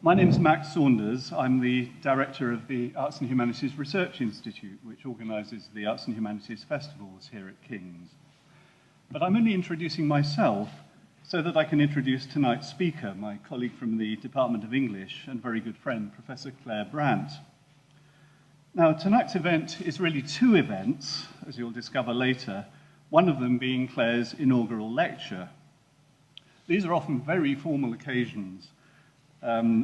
My name is Max Saunders. I'm the director of the Arts and Humanities Research Institute, which organises the Arts and Humanities Festivals here at King's. But I'm only introducing myself so that I can introduce tonight's speaker, my colleague from the Department of English and very good friend, Professor Claire Brant. Now, tonight's event is really two events, as you'll discover later, one of them being Claire's inaugural lecture. These are often very formal occasions,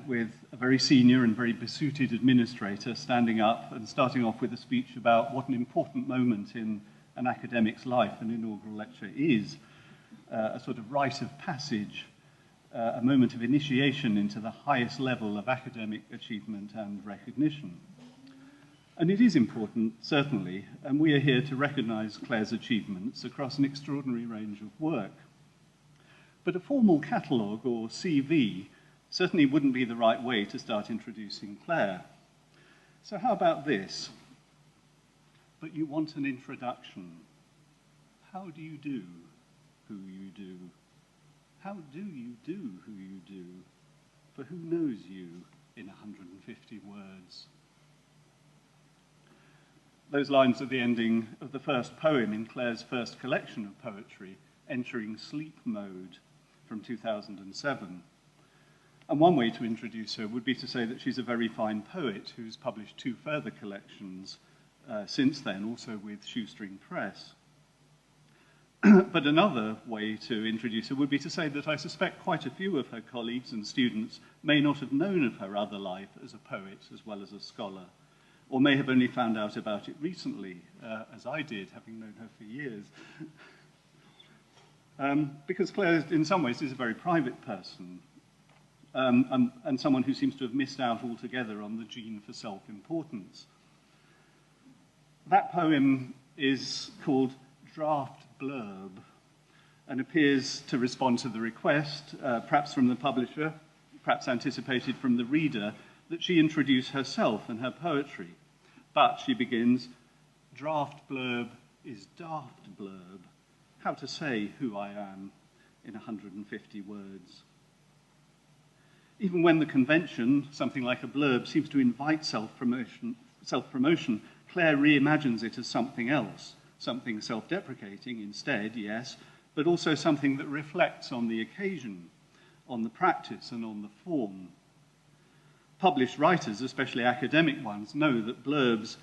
with a very senior and very besuited administrator standing up and starting off with a speech about what an important moment in an academic's life an inaugural lecture is, a sort of rite of passage, a moment of initiation into the highest level of academic achievement and recognition. And it is important, certainly, and we are here to recognise Claire's achievements across an extraordinary range of work. But a formal catalogue, or CV, certainly wouldn't be the right way to start introducing Claire. So how about this? But you want an introduction. How do you do who you do? How do you do who you do? For who knows you in 150 words? Those lines are the ending of the first poem in Claire's first collection of poetry, Entering Sleep Mode, from 2007. And one way to introduce her would be to say that she's a very fine poet who's published two further collections since then, also with Shoestring Press. But another way to introduce her would be to say that I suspect quite a few of her colleagues and students may not have known of her other life as a poet as well as a scholar, or may have only found out about it recently, as I did, having known her for years. Because Claire, in some ways, is a very private person, and someone who seems to have missed out altogether on the gene for self-importance. That poem is called Draft Blurb and appears to respond to the request, perhaps from the publisher, perhaps anticipated from the reader, that she introduce herself and her poetry. But she begins, draft blurb is daft blurb. How to say who I am in 150 words. Even when the convention, something like a blurb, seems to invite self-promotion, Claire reimagines it as something else, something self-deprecating instead, yes, but also something that reflects on the occasion, on the practice, and on the form. Published writers, especially academic ones, know that blurbs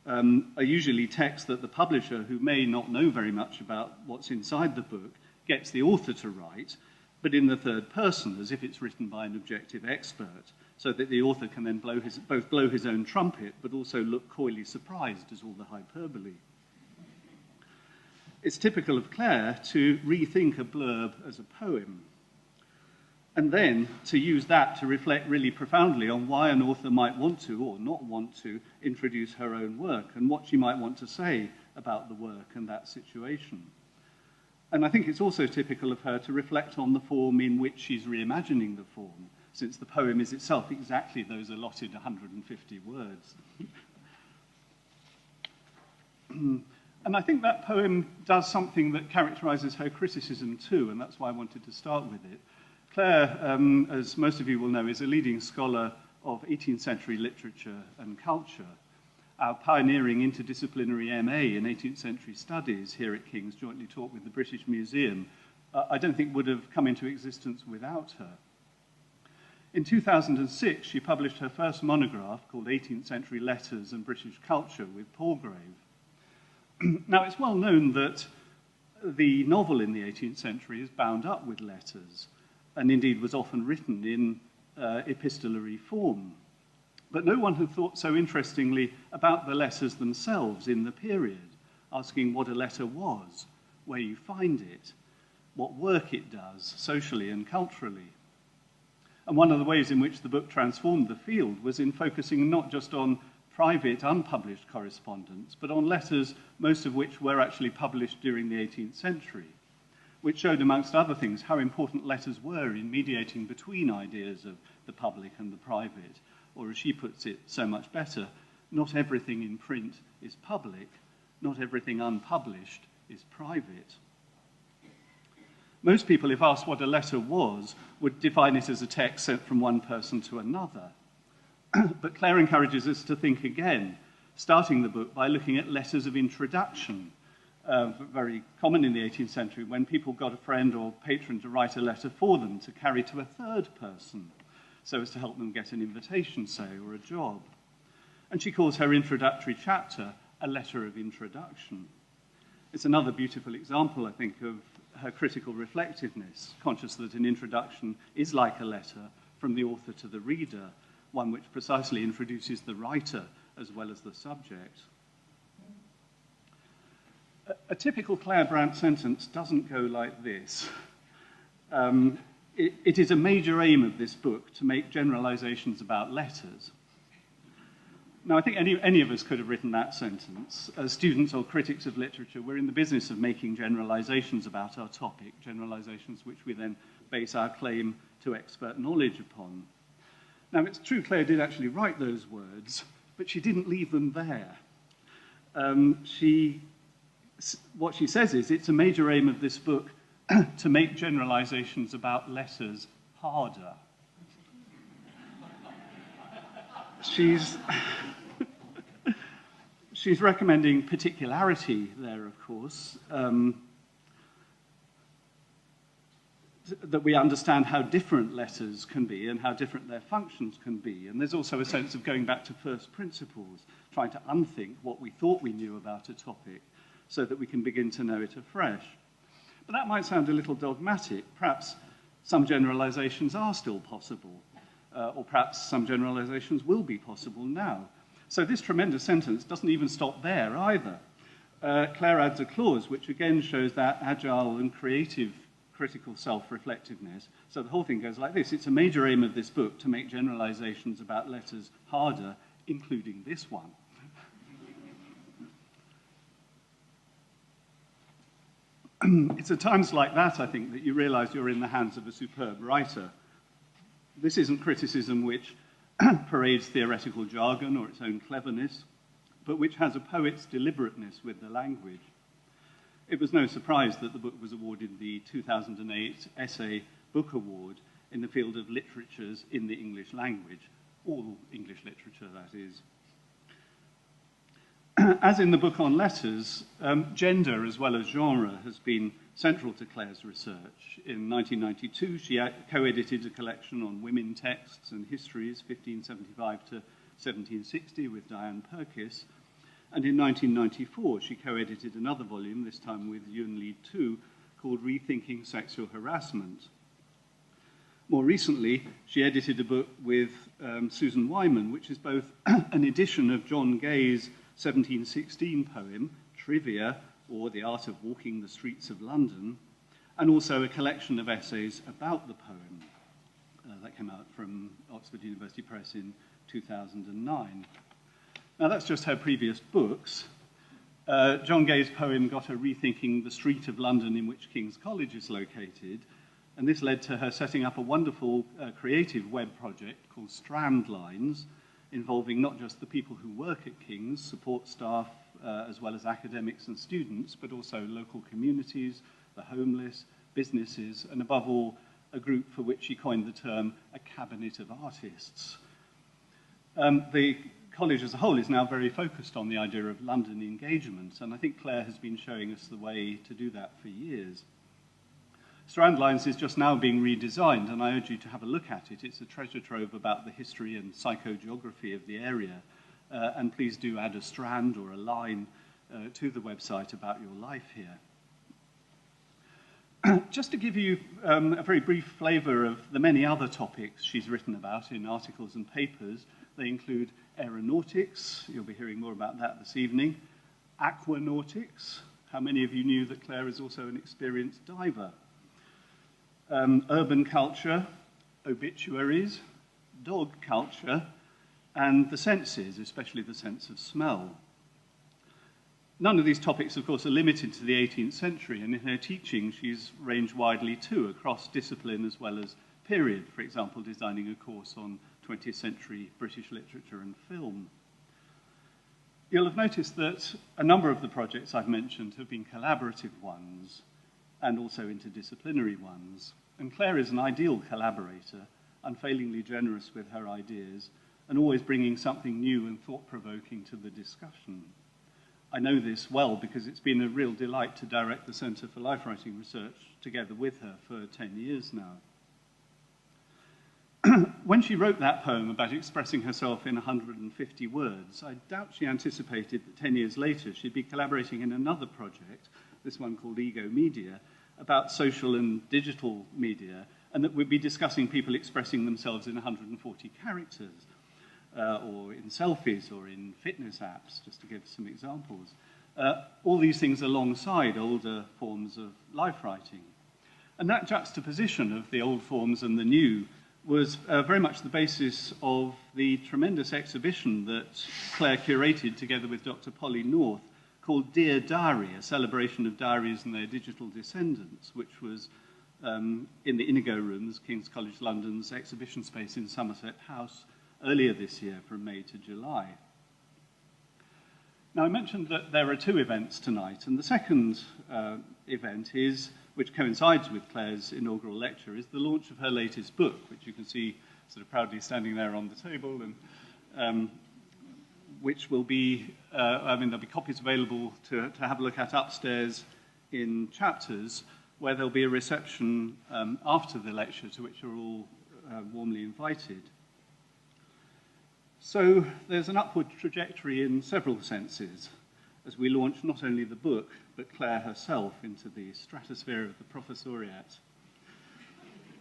are usually text that the publisher, who may not know very much about what's inside the book, gets the author to write, but in the third person, as if it's written by an objective expert, so that the author can then both blow his own trumpet, but also look coyly surprised as all the hyperbole. It's typical of Claire to rethink a blurb as a poem, and then to use that to reflect really profoundly on why an author might want to or not want to introduce her own work and what she might want to say about the work and that situation. And I think it's also typical of her to reflect on the form in which she's reimagining the form, since the poem is itself exactly those allotted 150 words. And I think that poem does something that characterizes her criticism too, and that's why I wanted to start with it. Claire, as most of you will know, is a leading scholar of 18th century literature and culture. Our pioneering interdisciplinary MA in 18th century studies here at King's, jointly taught with the British Museum, I don't think would have come into existence without her. In 2006, she published her first monograph called 18th Century Letters and British Culture with Palgrave. Now, it's well known that the novel in the 18th century is bound up with letters, and indeed was often written in epistolary form. But no one had thought so interestingly about the letters themselves in the period, asking what a letter was, where you find it, what work it does socially and culturally. And one of the ways in which the book transformed the field was in focusing not just on private, unpublished correspondence, but on letters, most of which were actually published during the 18th century, which showed, amongst other things, how important letters were in mediating between ideas of the public and the private. Or as she puts it so much better, not everything in print is public, not everything unpublished is private. Most people, if asked what a letter was, would define it as a text sent from one person to another. But Claire encourages us to think again, starting the book by looking at letters of introduction, very common in the 18th century, when people got a friend or patron to write a letter for them to carry to a third person, so as to help them get an invitation, say, or a job. And she calls her introductory chapter a letter of introduction. It's another beautiful example, I think, of her critical reflectiveness, conscious that an introduction is like a letter from the author to the reader, one which precisely introduces the writer as well as the subject. A typical Claire Brant sentence doesn't go like this. It is a major aim of this book to make generalizations about letters. Now, I think any of us could have written that sentence. As students or critics of literature, we're in the business of making generalizations about our topic, generalizations which we then base our claim to expert knowledge upon. Now, it's true Claire did actually write those words, but she didn't leave them there. What she says is, it's a major aim of this book to make generalizations about letters harder. She's recommending particularity there, of course, that we understand how different letters can be and how different their functions can be. And there's also a sense of going back to first principles, trying to unthink what we thought we knew about a topic so that we can begin to know it afresh. But that might sound a little dogmatic. Perhaps some generalizations are still possible, or perhaps some generalizations will be possible now. So this tremendous sentence doesn't even stop there either. Claire adds a clause which again shows that agile and creative critical self-reflectiveness. So the whole thing goes like this. It's a major aim of this book to make generalizations about letters harder, including this one. It's at times like that, I think, that you realize you're in the hands of a superb writer. This isn't criticism which parades theoretical jargon or its own cleverness, but which has a poet's deliberateness with the language. It was no surprise that the book was awarded the 2008 Essay Book Award in the field of literatures in the English language, all English literature, that is. As in the book on letters, gender as well as genre has been central to Claire's research. In 1992, she co-edited a collection on women texts and histories, 1575 to 1760, with Diane Purkis. And in 1994, she co-edited another volume, this time with Yun Li Tu, called Rethinking Sexual Harassment. More recently, she edited a book with Susan Wyman, which is both an edition of John Gay's 1716 poem, Trivia, or The Art of Walking the Streets of London, and also a collection of essays about the poem. That came out from Oxford University Press in 2009. Now, that's just her previous books. John Gay's poem got her rethinking the street of London in which King's College is located, and this led to her setting up a wonderful creative web project called Strand Lines, involving not just the people who work at King's, support staff, as well as academics and students, but also local communities, the homeless, businesses, and above all, a group for which she coined the term a cabinet of artists. The college as a whole is now very focused on the idea of London engagement, and I think Claire has been showing us the way to do that for years. Strand Lines is just now being redesigned, and I urge you to have a look at it. It's a treasure trove about the history and psychogeography of the area, and please do add a strand or a line to the website about your life here. Just to give you a very brief flavor of the many other topics she's written about in articles and papers, they include aeronautics, you'll be hearing more about that this evening, aquanautics, how many of you knew that Claire is also an experienced diver, urban culture, obituaries, dog culture, and the senses, especially the sense of smell. None of these topics, of course, are limited to the 18th century, and in her teaching, she's ranged widely too, across discipline as well as period, for example, designing a course on 20th century British literature and film. You'll have noticed that a number of the projects I've mentioned have been collaborative ones. and also interdisciplinary ones. And Claire is an ideal collaborator, unfailingly generous with her ideas, and always bringing something new and thought-provoking to the discussion. I know this well because it's been a real delight to direct the Centre for Life Writing Research together with her for 10 years now. When she wrote that poem about expressing herself in 150 words, I doubt she anticipated that 10 years later she'd be collaborating in another project, this one called Ego Media, about social and digital media, and that we'd be discussing people expressing themselves in 140 characters, or in selfies, or in fitness apps, just to give some examples. All these things alongside older forms of life writing. And that juxtaposition of the old forms and the new was very much the basis of the tremendous exhibition that Claire curated together with Dr. Polly North called Dear Diary, a celebration of diaries and their digital descendants, which was in the Inigo Rooms, King's College London's exhibition space in Somerset House, earlier this year from May to July. Now, I mentioned that there are two events tonight, and the second event is, which coincides with Claire's inaugural lecture, is the launch of her latest book, which you can see sort of proudly standing there on the table, and which will be, there'll be copies available to have a look at upstairs in chapters, where there'll be a reception after the lecture to which you're all warmly invited. So there's an upward trajectory in several senses as we launch not only the book, but Claire herself into the stratosphere of the professoriate.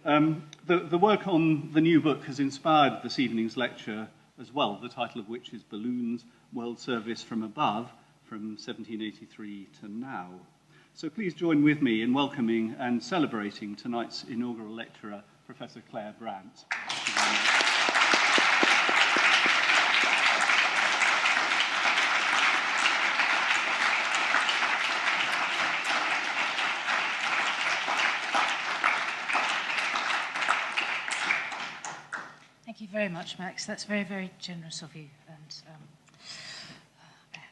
The work on the new book has inspired this evening's lecture as well, the title of which is Balloons, World Service from Above, from 1783 to now. So please join with me in welcoming and celebrating tonight's inaugural lecturer, Professor Claire Brant. Thank you very much. Thank you very much, Max. That's very, very generous of you. And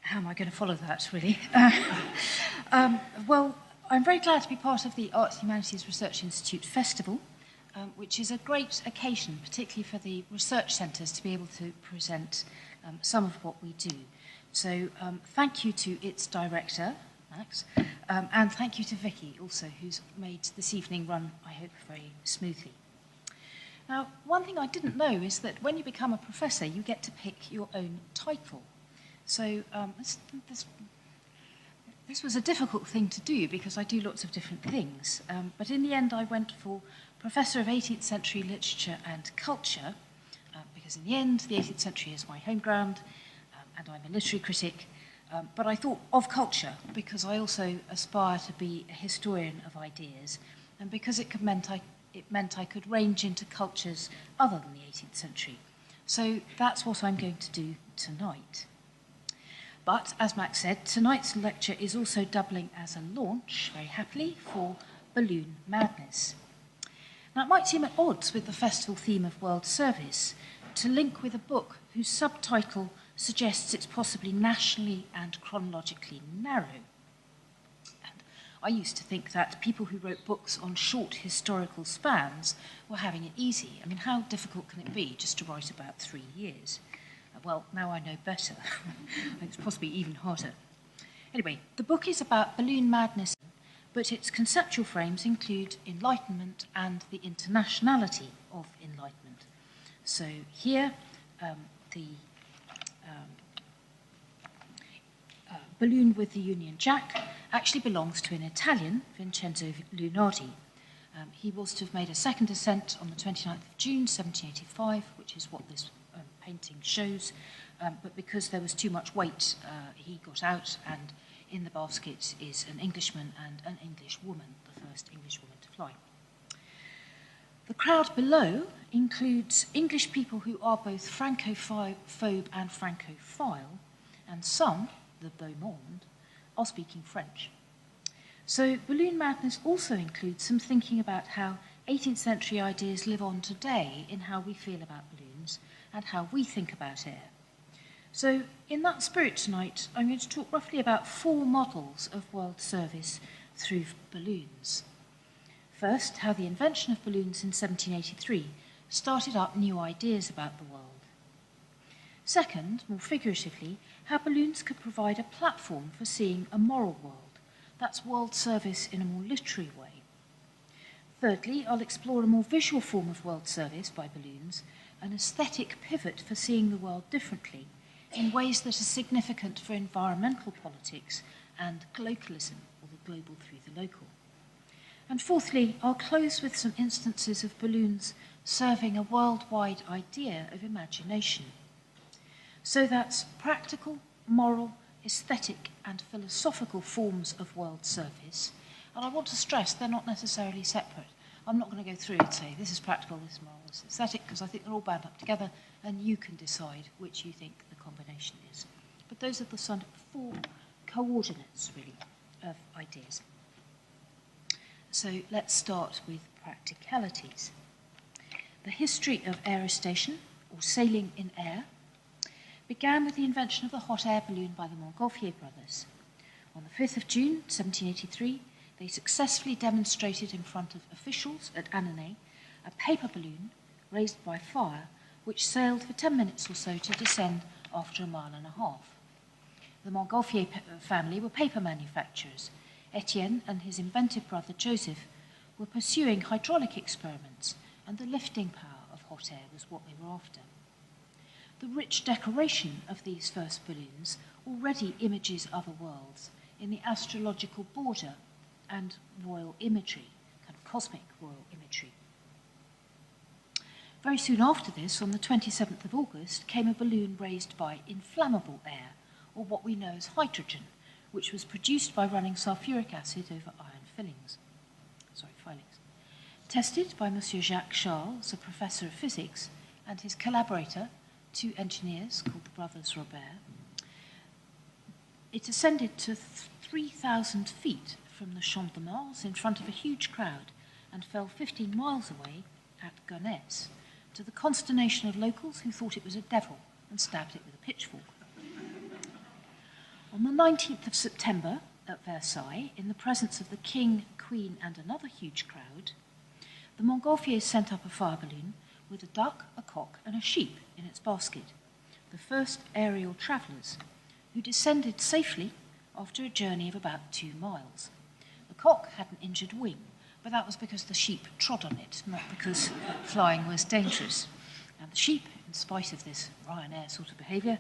how am I going to follow that, really? Well, I'm very glad to be part of the Arts and Humanities Research Institute Festival, which is a great occasion, particularly for the research centres, to be able to present some of what we do. So thank you to its director, Max, and thank you to Vicky also, who's made this evening run, I hope, very smoothly. Now, one thing I didn't know is that when you become a professor, you get to pick your own title. So this was a difficult thing to do because I do lots of different things. But in the end, I went for Professor of 18th Century Literature and Culture, because in the end, the 18th century is my home ground, and I'm a literary critic. But I thought of culture because I also aspire to be a historian of ideas, and because it meant I could range into cultures other than the 18th century. So that's what I'm going to do tonight. But, as Max said, tonight's lecture is also doubling as a launch, very happily, for Balloon Madness. Now, it might seem at odds with the festival theme of World Service to link with a book whose subtitle suggests it's possibly nationally and chronologically narrow. I used to think that people who wrote books on short historical spans were having it easy. I mean, how difficult can it be just to write about 3 years? Well, now I know better. It's possibly even harder. Anyway, the book is about balloon madness, but its conceptual frames include enlightenment and the internationality of enlightenment. So here, the balloon with the Union Jack actually belongs to an Italian, Vincenzo Lunardi. He was to have made a second ascent on the 29th of June, 1785, which is what this painting shows, but because there was too much weight, he got out, and in the basket is an Englishman and an English woman, the first English woman to fly. The crowd below includes English people who are both Francophobe and Francophile, and some, the beau monde, are speaking French. So Balloon Madness also includes some thinking about how 18th century ideas live on today in how we feel about balloons and how we think about air. So in that spirit tonight, I'm going to talk roughly about 4 models of world service through balloons. First, how the invention of balloons in 1783 started up new ideas about the world. Second, more figuratively, how balloons could provide a platform for seeing a moral world. That's world service in a more literary way. Thirdly, I'll explore a more visual form of world service by balloons, an aesthetic pivot for seeing the world differently in ways that are significant for environmental politics and globalism, or the global through the local. And fourthly, I'll close with some instances of balloons serving a worldwide idea of imagination. So that's practical, moral, aesthetic and philosophical forms of world service. And I want to stress they're not necessarily separate. I'm not going to go through and say this is practical, this is moral, this is aesthetic, because I think they're all bound up together and you can decide which you think the combination is. But those are the sort of four coordinates, really, of ideas. So let's start with practicalities. The history of aerostation, or sailing in air, began with the invention of the hot air balloon by the Montgolfier brothers. On the 5th of June, 1783, they successfully demonstrated in front of officials at Annonay a paper balloon raised by fire, which sailed for 10 minutes or so to descend after a mile and a half. The Montgolfier family were paper manufacturers. Etienne and his inventive brother Joseph were pursuing hydraulic experiments, and the lifting power of hot air was what they were after. The rich decoration of these first balloons already images other worlds in the astrological border and royal imagery, kind of cosmic royal imagery. Very soon after this, on the 27th of August, came a balloon raised by inflammable air, or what we know as hydrogen, which was produced by running sulfuric acid over iron filings. Tested by Monsieur Jacques Charles, a professor of physics, and his collaborator, two engineers called the brothers Robert. It ascended to 3,000 feet from the Champ de Mars in front of a huge crowd and fell 15 miles away at Gonesse, to the consternation of locals who thought it was a devil and stabbed it with a pitchfork. On the 19th of September at Versailles, in the presence of the King, Queen, and another huge crowd, the Montgolfiers sent up a fire balloon with a duck, a cock, and a sheep in its basket, the first aerial travellers, who descended safely after a journey of about 2 miles. The cock had an injured wing, but that was because the sheep trod on it, not because flying was dangerous. And the sheep, in spite of this Ryanair sort of behaviour,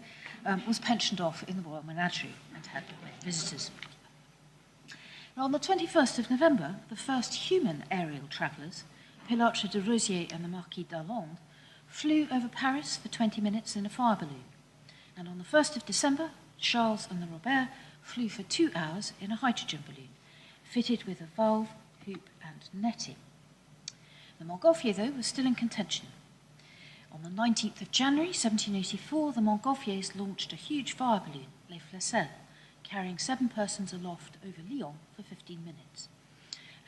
was pensioned off in the Royal Menagerie and had many visitors. Now, on the 21st of November, the first human aerial travellers, Pilatre de Rosier and the Marquis d'Arlande, flew over Paris for 20 minutes in a fire balloon. And on the 1st of December, Charles and the Robert flew for 2 hours in a hydrogen balloon, fitted with a valve, hoop, and netting. The Montgolfier, though, was still in contention. On the 19th of January, 1784, the Montgolfiers launched a huge fire balloon, Les Flacelles, carrying 7 persons aloft over Lyon for 15 minutes.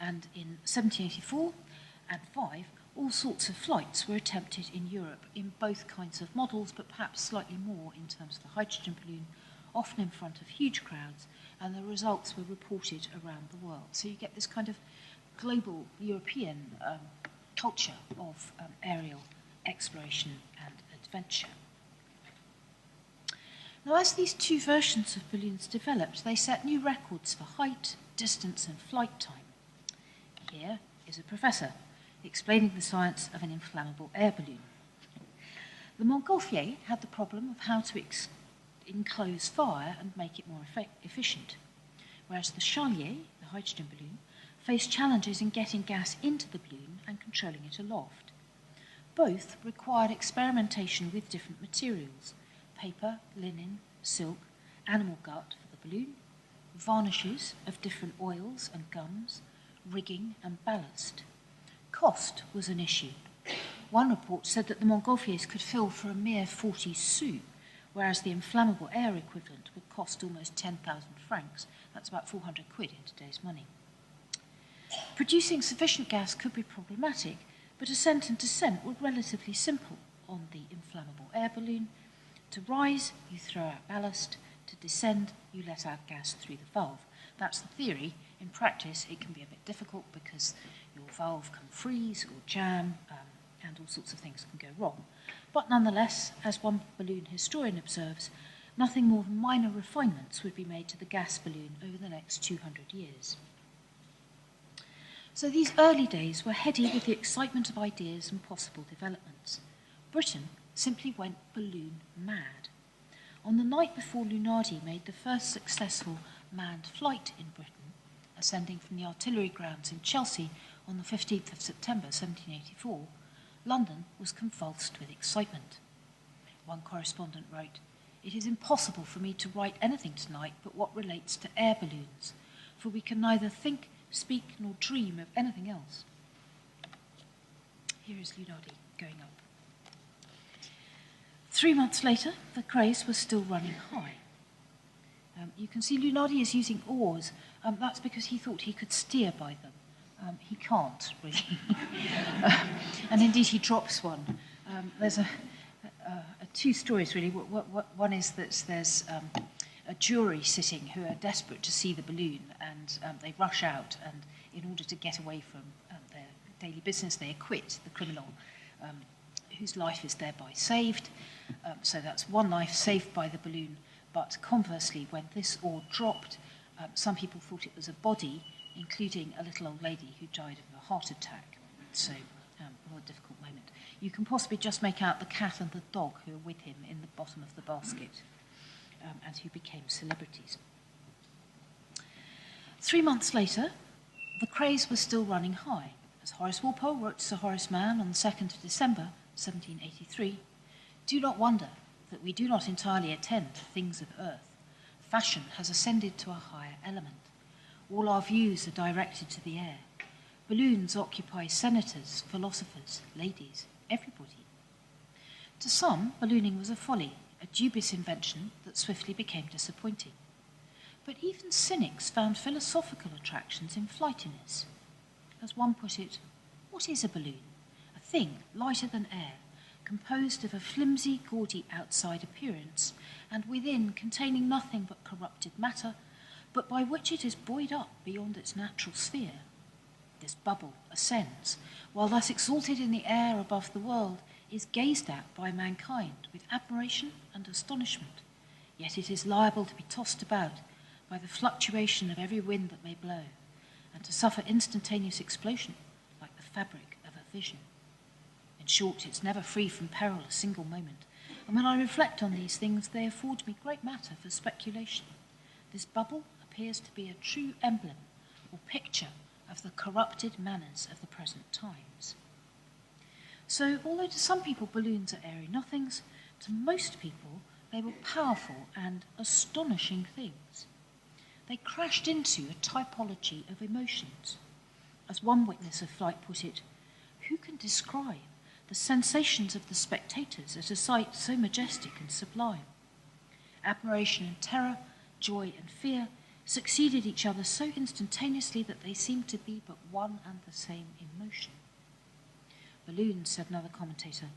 And in 1784 and 5, all sorts of flights were attempted in Europe in both kinds of models, but perhaps slightly more in terms of the hydrogen balloon, often in front of huge crowds, and the results were reported around the world. So you get this kind of global European culture of aerial exploration and adventure. Now, as these two versions of balloons developed, they set new records for height, distance, and flight time. Here is a professor explaining the science of an inflammable air balloon. The Montgolfier had the problem of how to enclose fire and make it more efficient, whereas the Charlier, the hydrogen balloon, faced challenges in getting gas into the balloon and controlling it aloft. Both required experimentation with different materials: paper, linen, silk, animal gut for the balloon, varnishes of different oils and gums, rigging and ballast. Cost was an issue. One report said that the Montgolfiers could fill for a mere 40 sous, whereas the inflammable air equivalent would cost almost 10,000 francs. That's about 400 quid in today's money. Producing sufficient gas could be problematic, but ascent and descent were relatively simple on the inflammable air balloon. To rise, you throw out ballast. To descend, you let out gas through the valve. That's the theory. In practice, it can be a bit difficult because your valve can freeze or jam, and all sorts of things can go wrong. But nonetheless, as one balloon historian observes, nothing more than minor refinements would be made to the gas balloon over the next 200 years. So these early days were heady with the excitement of ideas and possible developments. Britain simply went balloon mad. On the night before Lunardi made the first successful manned flight in Britain, ascending from the artillery grounds in Chelsea on the 15th of September 1784, London was convulsed with excitement. One correspondent wrote, "It is impossible for me to write anything tonight but what relates to air balloons, for we can neither think, speak, nor dream of anything else." Here is Lunardi going up. 3 months later, the craze was still running high. You can see Lunardi is using oars. That's because he thought he could steer by them. He can't, really. And indeed, he drops one. There's two stories, really. One is that there's a jury sitting who are desperate to see the balloon, and they rush out, and in order to get away from their daily business, they acquit the criminal whose life is thereby saved. So that's one life saved by the balloon. But conversely, when this oar dropped, some people thought it was a body, including a little old lady who died of a heart attack. So, a difficult moment. You can possibly just make out the cat and the dog who are with him in the bottom of the basket, and who became celebrities. 3 months later, the craze was still running high. As Horace Walpole wrote to Sir Horace Mann on the 2nd of December, 1783, "Do not wonder that we do not entirely attend to things of earth. Fashion has ascended to a higher element. All our views are directed to the air. Balloons occupy senators, philosophers, ladies, everybody." To some, ballooning was a folly, a dubious invention that swiftly became disappointing. But even cynics found philosophical attractions in flightiness. As one put it, what is a balloon? A thing lighter than air, composed of a flimsy, gaudy outside appearance, and within containing nothing but corrupted matter, but by which it is buoyed up beyond its natural sphere. This bubble ascends, while thus exalted in the air above the world, is gazed at by mankind with admiration and astonishment, yet it is liable to be tossed about by the fluctuation of every wind that may blow, and to suffer instantaneous explosion like the fabric of a vision. In short, it's never free from peril a single moment, and when I reflect on these things, they afford me great matter for speculation. This bubble appears to be a true emblem or picture of the corrupted manners of the present times. So, although to some people balloons are airy nothings, to most people they were powerful and astonishing things. They crashed into a typology of emotions. As one witness of flight put it, "Who can describe the sensations of the spectators at a sight so majestic and sublime? Admiration and terror, joy and fear succeeded each other so instantaneously that they seemed to be but one and the same emotion." Balloons, said another commentator,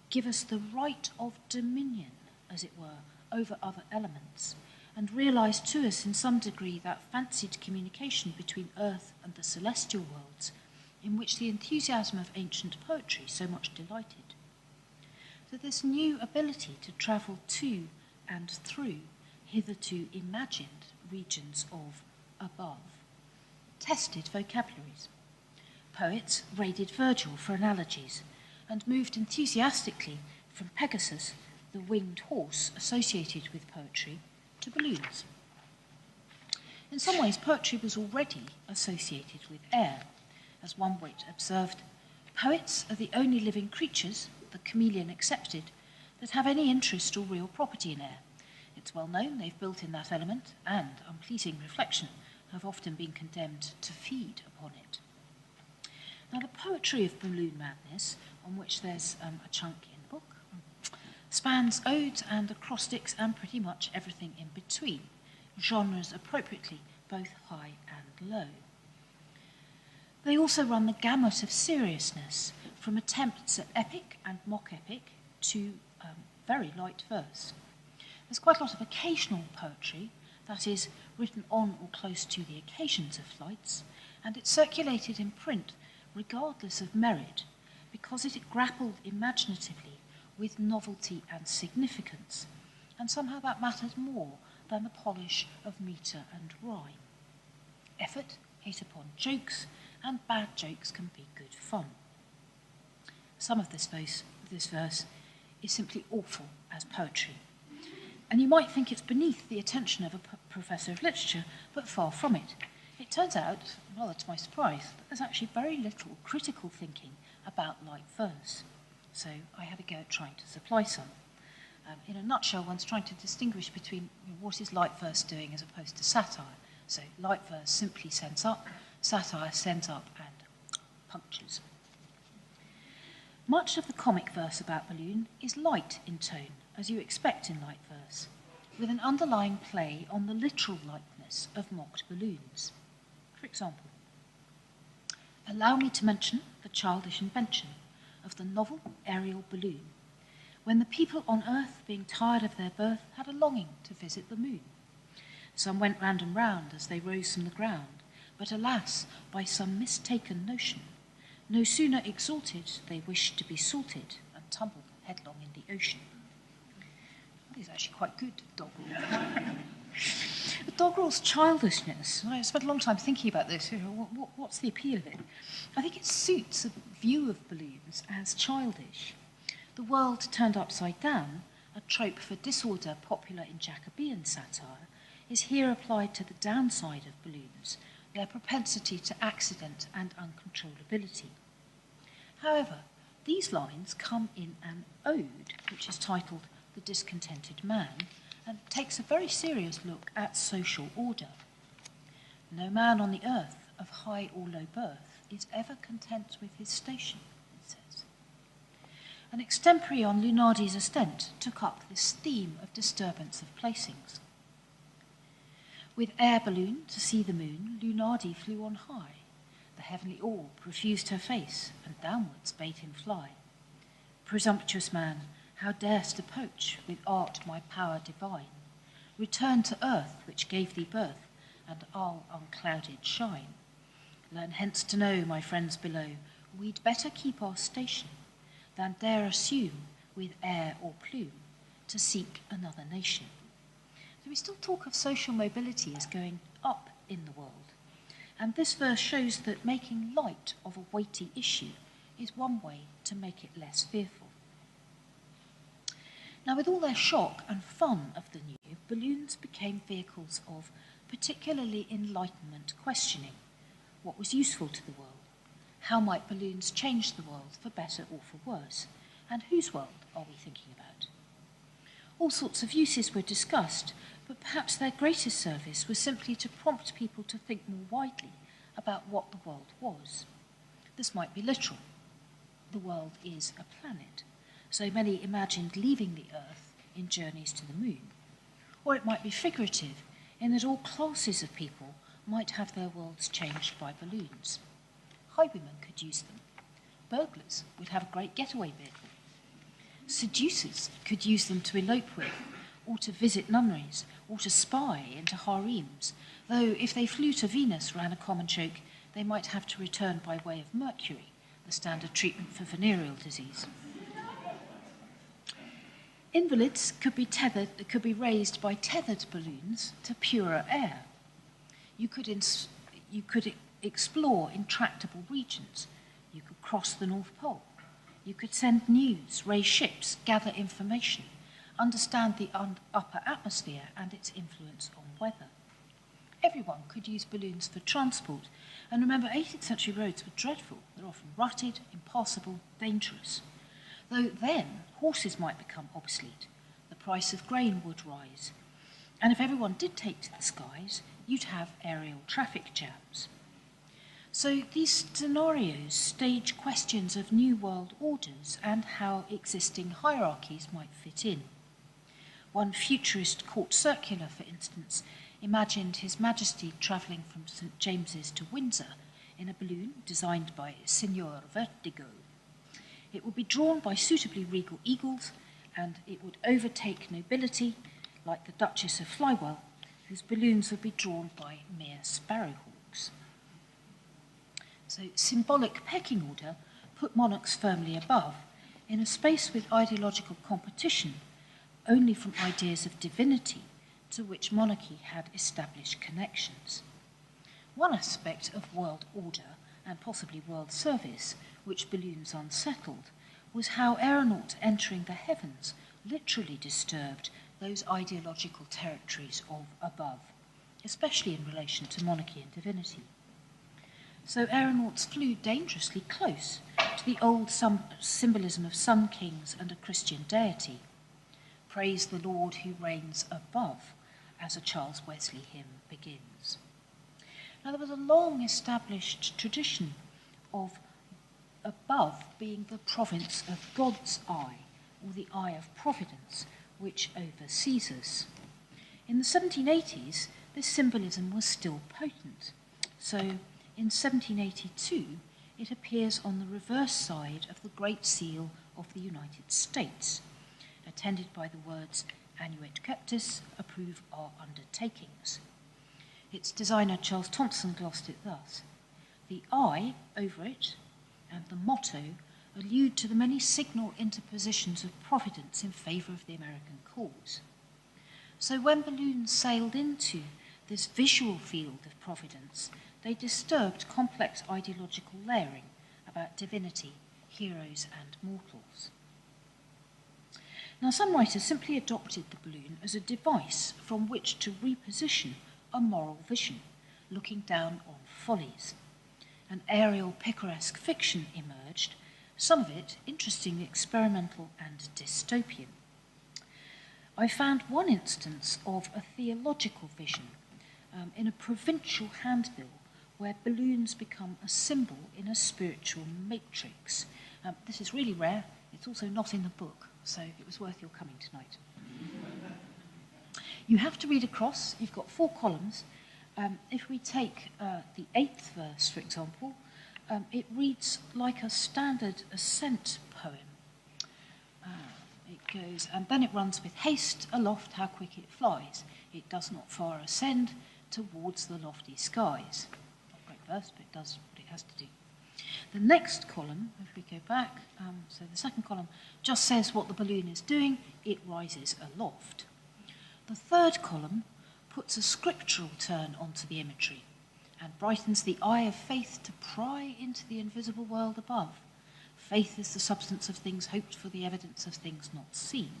give us the right of dominion, as it were, over other elements, and realize to us in some degree that fancied communication between earth and the celestial worlds in which the enthusiasm of ancient poetry so much delighted. So this new ability to travel to and through hitherto imagined regions of above tested vocabularies. Poets raided Virgil for analogies and moved enthusiastically from Pegasus, the winged horse associated with poetry, to balloons. In some ways, poetry was already associated with air. As one wit observed, "Poets are the only living creatures, the chameleon excepted, that have any interest or real property in air. It's well known they've built in that element, and, on pleasing reflection, have often been condemned to feed upon it." Now, the poetry of balloon madness, on which there's a chunk in the book, spans odes and acrostics and pretty much everything in between, genres appropriately both high and low. They also run the gamut of seriousness, from attempts at epic and mock epic to very light verse. There's quite a lot of occasional poetry, that is, written on or close to the occasions of flights, and it circulated in print regardless of merit, because it grappled imaginatively with novelty and significance, and somehow that mattered more than the polish of metre and rhyme. Effort hit upon jokes, and bad jokes can be good fun. Some of this verse is simply awful as poetry, and you might think it's beneath the attention of a professor of literature, but far from it. It turns out, rather to my surprise, that there's actually very little critical thinking about light verse, so I had a go at trying to supply some. In a nutshell, one's trying to distinguish between what is light verse doing as opposed to satire. So light verse simply sends up, satire sends up and punctures. Much of the comic verse about Balloon is light in tone, as you expect in light verse, with an underlying play on the literal lightness of mocked balloons. For example, allow me to mention the childish invention of the novel aerial balloon, when the people on earth, being tired of their birth, had a longing to visit the moon. Some went round and round as they rose from the ground, but alas, by some mistaken notion, no sooner exalted, they wished to be salted and tumbled headlong in the ocean. That is actually quite good, doggerel. But doggerel's childishness, I spent a long time thinking about this, what's the appeal of it? I think it suits a view of balloons as childish. The world turned upside down, a trope for disorder popular in Jacobean satire, is here applied to the downside of balloons, their propensity to accident and uncontrollability. However, these lines come in an ode, which is titled The Discontented Man, and takes a very serious look at social order. No man on the earth, of high or low birth, is ever content with his station, it says. An extempore on Lunardi's Astent took up this theme of disturbance of placings. With air balloon to see the moon, Lunardi flew on high. The heavenly orb refused her face, and downwards bade him fly. Presumptuous man, how darest to poach with art my power divine? Return to earth, which gave thee birth, and I'll unclouded shine. Learn hence to know, my friends below, we'd better keep our station, than dare assume, with air or plume, to seek another nation. So we still talk of social mobility as going up in the world, and this verse shows that making light of a weighty issue is one way to make it less fearful. Now, with all their shock and fun of the new, balloons became vehicles of particularly Enlightenment questioning. What was useful to the world? How might balloons change the world for better or for worse? And whose world are we thinking about? All sorts of uses were discussed, but perhaps their greatest service was simply to prompt people to think more widely about what the world was. This might be literal. The world is a planet, so many imagined leaving the Earth in journeys to the moon. Or it might be figurative, in that all classes of people might have their worlds changed by balloons. Highwaymen could use them. Burglars would have a great getaway vehicle. Seducers could use them to elope with, or to visit nunneries, or to spy into harems, though if they flew to Venus, ran a common joke, they might have to return by way of Mercury, the standard treatment for venereal disease. Invalids could be raised by tethered balloons to purer air. You could explore intractable regions. You could cross the North Pole. You could send news, raise ships, gather information, understand the upper atmosphere and its influence on weather. Everyone could use balloons for transport, and remember, 18th century roads were dreadful. They're often rutted, impassable, dangerous. Though then, horses might become obsolete, the price of grain would rise, and if everyone did take to the skies, you'd have aerial traffic jams. So these scenarios stage questions of new world orders and how existing hierarchies might fit in. One futurist court circular, for instance, imagined His Majesty travelling from St. James's to Windsor in a balloon designed by Signor Vertigo. It would be drawn by suitably regal eagles, and it would overtake nobility, like the Duchess of Flywell, whose balloons would be drawn by mere sparrowhawks. So symbolic pecking order put monarchs firmly above, in a space with ideological competition, only from ideas of divinity to which monarchy had established connections. One aspect of world order, and possibly world service, which balloons unsettled, was how aeronauts entering the heavens literally disturbed those ideological territories of above, especially in relation to monarchy and divinity. So aeronauts flew dangerously close to the old symbolism of sun kings and a Christian deity. Praise the Lord who reigns above, as a Charles Wesley hymn begins. Now, there was a long established tradition of above being the province of God's eye, or the eye of providence, which oversees us. In the 1780s, this symbolism was still potent. So, in 1782, it appears on the reverse side of the Great Seal of the United States, attended by the words, Annuit Captis, approve our undertakings. Its designer, Charles Thompson, glossed it thus: the eye over it and the motto allude to the many signal interpositions of providence in favour of the American cause. So when balloons sailed into this visual field of providence, they disturbed complex ideological layering about divinity, heroes, and mortals. Now, some writers simply adopted the balloon as a device from which to reposition a moral vision, looking down on follies. An aerial picaresque fiction emerged, some of it interestingly experimental and dystopian. I found one instance of a theological vision in a provincial handbill where balloons become a symbol in a spiritual matrix. This is really rare. It's also not in the book, so it was worth your coming tonight. You have to read across. You've got 4 columns. If we take the 8th verse, for example, it reads like a standard ascent poem. It goes, and then it runs with haste aloft, how quick it flies. It does not far ascend towards the lofty skies. Not a great verse, but it does what it has to do. The next column, if we go back, so the second column just says what the balloon is doing. It rises aloft. The third column puts a scriptural turn onto the imagery and brightens the eye of faith to pry into the invisible world above. Faith is the substance of things hoped for, the evidence of things not seen.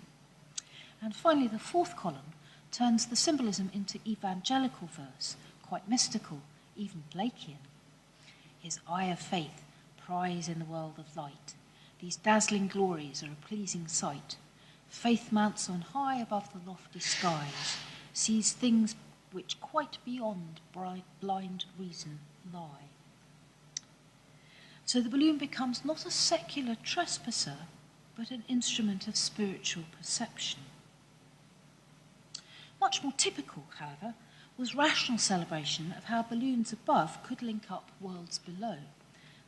And finally, the fourth column turns the symbolism into evangelical verse, quite mystical, even Blakean. His eye of faith pries in the world of light. These dazzling glories are a pleasing sight. Faith mounts on high above the lofty skies, sees things which quite beyond blind reason lie. So the balloon becomes not a secular trespasser, but an instrument of spiritual perception. Much more typical, however, was rational celebration of how balloons above could link up worlds below.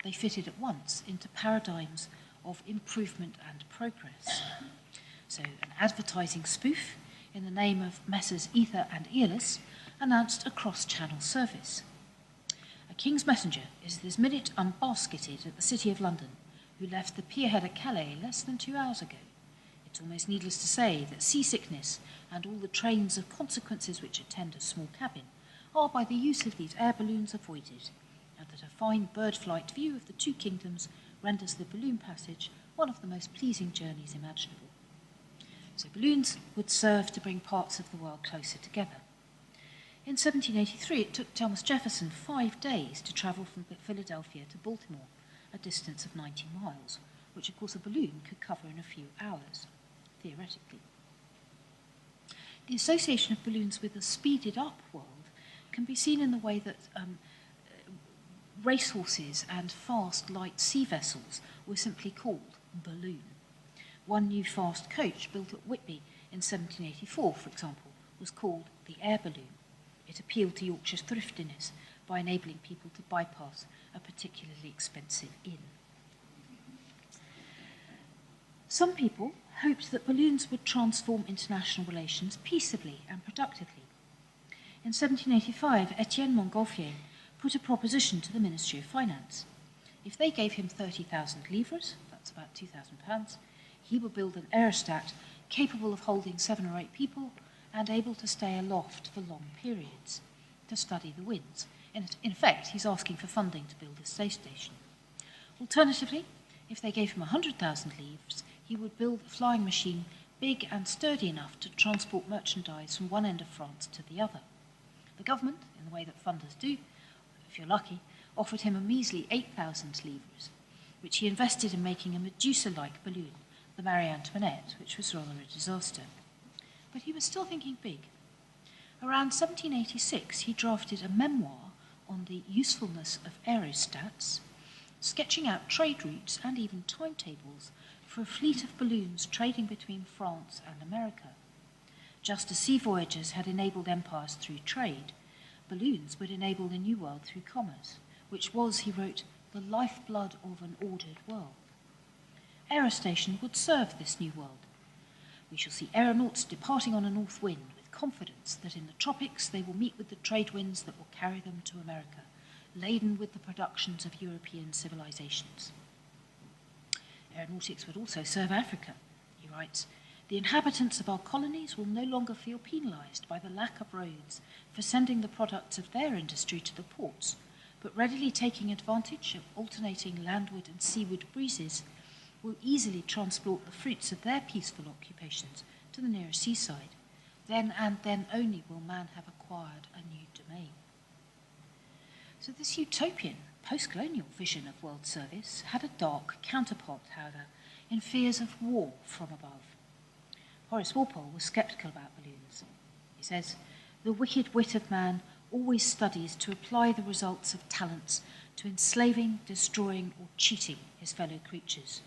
They fitted at once into paradigms of improvement and progress. So an advertising spoof in the name of Messrs. Ether and Aeolus announced a cross-channel service. A king's messenger is this minute unbasketed at the City of London, who left the pierhead at Calais less than 2 hours ago. It's almost needless to say that seasickness and all the trains of consequences which attend a small cabin are by the use of these air balloons avoided, and that a fine bird flight view of the 2 kingdoms renders the balloon passage one of the most pleasing journeys imaginable. So balloons would serve to bring parts of the world closer together. In 1783, it took Thomas Jefferson 5 days to travel from Philadelphia to Baltimore, a distance of 90 miles, which of course a balloon could cover in a few hours, theoretically. The association of balloons with a speeded up world can be seen in the way that racehorses and fast light sea vessels were simply called balloon. One new fast coach built at Whitby in 1784, for example, was called the air balloon. It appealed to Yorkshire's thriftiness by enabling people to bypass a particularly expensive inn. Some people hoped that balloons would transform international relations peaceably and productively. In 1785, Etienne Montgolfier put a proposition to the Ministry of Finance. If they gave him 30,000 livres, that's about £2,000, he would build an aerostat capable of holding 7 or 8 people and able to stay aloft for long periods, to study the winds. In effect, he's asking for funding to build a space station. Alternatively, if they gave him 100,000 livres, he would build a flying machine big and sturdy enough to transport merchandise from one end of France to the other. The government, in the way that funders do, if you're lucky, offered him a measly 8,000 livres, which he invested in making a Medusa-like balloon, the Marie Antoinette, which was rather a disaster. But he was still thinking big. Around 1786, he drafted a memoir on the usefulness of aerostats, sketching out trade routes and even timetables for a fleet of balloons trading between France and America. Just as sea voyages had enabled empires through trade, balloons would enable the New World through commerce, which was, he wrote, the lifeblood of an ordered world. Aerostation would serve this new world. We shall see aeronauts departing on a north wind with confidence that in the tropics they will meet with the trade winds that will carry them to America, laden with the productions of European civilizations. Aeronautics would also serve Africa. He writes, the inhabitants of our colonies will no longer feel penalized by the lack of roads for sending the products of their industry to the ports, but readily taking advantage of alternating landward and seaward breezes, will easily transport the fruits of their peaceful occupations to the nearest seaside. Then and then only will man have acquired a new domain. So this utopian, post-colonial vision of world service had a dark counterpart, however, in fears of war from above. Horace Walpole was sceptical about balloons. He says, the wicked wit of man always studies to apply the results of talents to enslaving, destroying, or cheating his fellow creatures.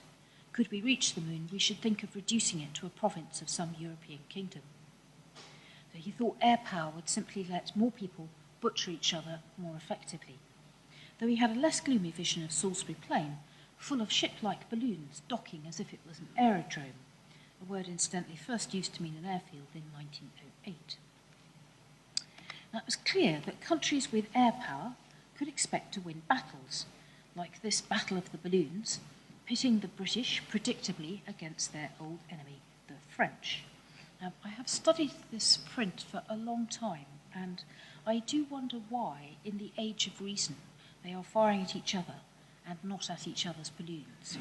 Could we reach the moon, we should think of reducing it to a province of some European kingdom. So he thought air power would simply let more people butcher each other more effectively. Though he had a less gloomy vision of Salisbury Plain, full of ship-like balloons docking as if it was an aerodrome, a word incidentally first used to mean an airfield in 1908. Now, it was clear that countries with air power could expect to win battles, like this Battle of the Balloons, pitting the British predictably against their old enemy, the French. I have studied this print for a long time, and I do wonder why, in the age of reason, they are firing at each other and not at each other's balloons.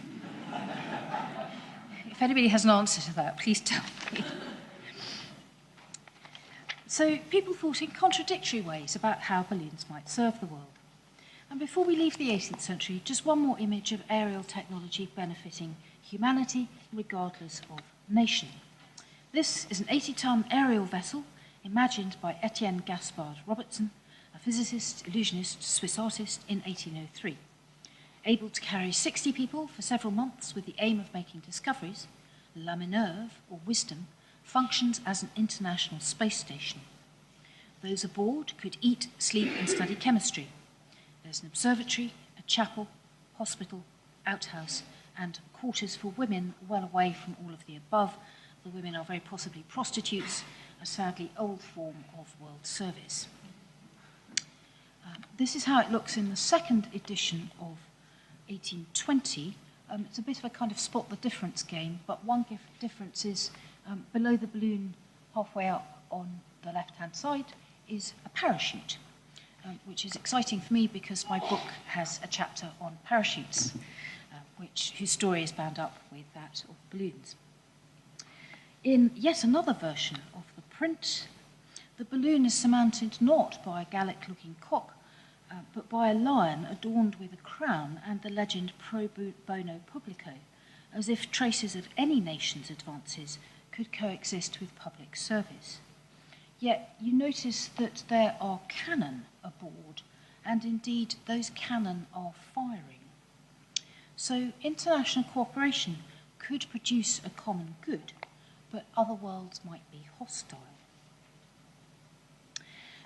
If anybody has an answer to that, please tell me. So people thought in contradictory ways about how balloons might serve the world. And before we leave the 18th century, just one more image of aerial technology benefiting humanity regardless of nation. This is an 80-ton aerial vessel imagined by Etienne Gaspard Robertson, a physicist, illusionist, Swiss artist in 1803. Able to carry 60 people for several months with the aim of making discoveries, La Minerve, or Wisdom, functions as an international space station. Those aboard could eat, sleep, and study chemistry. There's an observatory, a chapel, hospital, outhouse, and quarters for women well away from all of the above. The women are very possibly prostitutes, a sadly old form of world service. This is how it looks in the second edition of 1820. It's a bit of a kind of spot the difference game, but one difference is below the balloon, halfway up on the left-hand side, is a parachute, which is exciting for me because my book has a chapter on parachutes, whose story is bound up with that of balloons. In yet another version of the print, the balloon is surmounted not by a Gallic-looking cock, but by a lion adorned with a crown and the legend Pro Bono Publico, as if traces of any nation's advances could coexist with public service. Yet you notice that there are cannon aboard, and indeed those cannon are firing. So international cooperation could produce a common good, but other worlds might be hostile.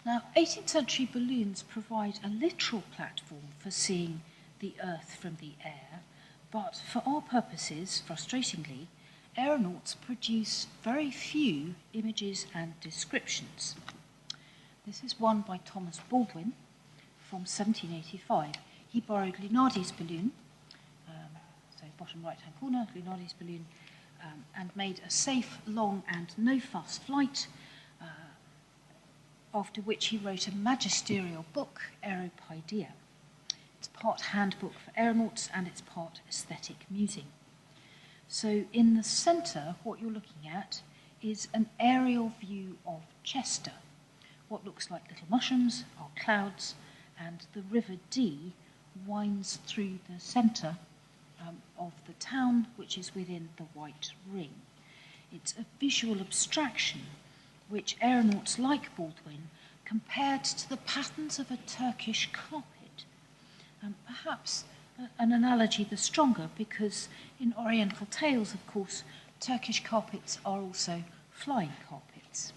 Now, 18th century balloons provide a literal platform for seeing the Earth from the air, but for our purposes, frustratingly, aeronauts produce very few images and descriptions. This is one by Thomas Baldwin from 1785. He borrowed Lunardi's balloon, so bottom right-hand corner, Lunardi's balloon, and made a safe, long, and no-fuss flight, after which he wrote a magisterial book, Aeropaedia. It's part handbook for aeronauts and it's part aesthetic musing. So in the centre, what you're looking at is an aerial view of Chester. What looks like little mushrooms are clouds, and the River Dee winds through the centre of the town, which is within the White Ring. It's a visual abstraction which aeronauts like Baldwin compared to the patterns of a Turkish carpet. Perhaps an analogy the stronger because in Oriental tales, of course, Turkish carpets are also flying carpets.